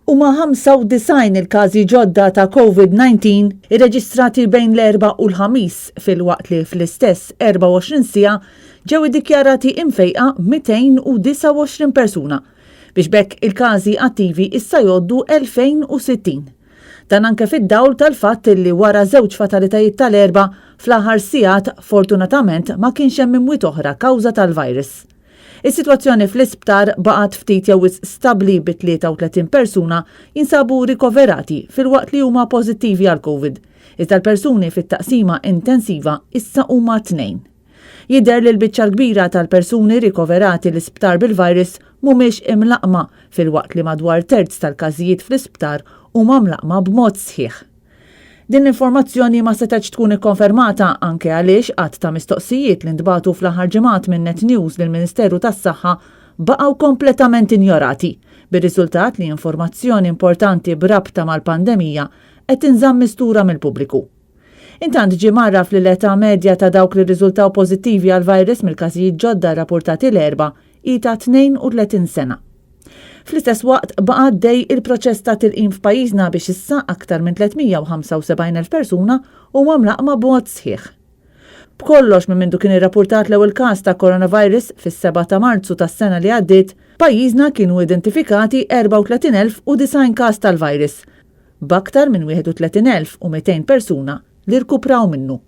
Huma 95 il-każi ġodda ta' Covid-19 irreġistrati bejn l-Erba' u l-Ħamis fil-waqt li fl-istess 24 siegħa ġew iddikjarati imfejqa 229 persuna biex bekk il-każi attivi issa jgħoddu 2060. Dan anke fid-dawl tal-fatt li wara żewġ fatalitajiet tal-Erba' fl-aħħar sigħat fortunatament ma kienx hemm imwiet oħra kawża tal-virus. Is-sitwazzjoni fl-isptar baqgħet ftit jew stabbli bi 33 persuna jinsabu rikoverati fil-waqt li huma pożittivi għal Covid. Iżda l-persuni fit-taqsima intensiva issa huma 2. Jidher li l-biċċa kbira tal-persuni rikoverati l-isptar bil-virus mhumiex imlaqma fil-waqt li madwar terz tal-każijiet fl-isptar huma mlaqma b'mod sħiħ. Din l-informazzjoni ma setax tkun ikkonfermata anke għaliex qatt ta' mistoqsijiet li ntbagħtu fl-aħħar ġimgħat minn Net News lill-Ministeru tas-Saħħa baqgħu kompletament injorati, bir-riżultat li informazzjoni importanti b'rabta mal-pandemija qed tinżamm mistura mill-pubbliku. Intant ġie marraf li l-età medja ta' dawk li rriżultaw pożittivi għall-virus mill-każijiet ġodda rrappurtati l-Erba' hi ta' 32 sena. Fl-istess waqt baqa' għaddej il-proċess ta' tilqim f'pajjiżna biex issa aktar minn 375,000 persuna huma mlaqma b'mod sħiħ. B'kollox minn mindu kien irrappurtat l-ewwel każ ta' coronavirus fis-7 ta' Marzu tas-sena li għaddiet, pajjiżna kienu identifikati 34,090 każ tal-virus, b'aktar minn 31,200 persuna li rkupraw minnu.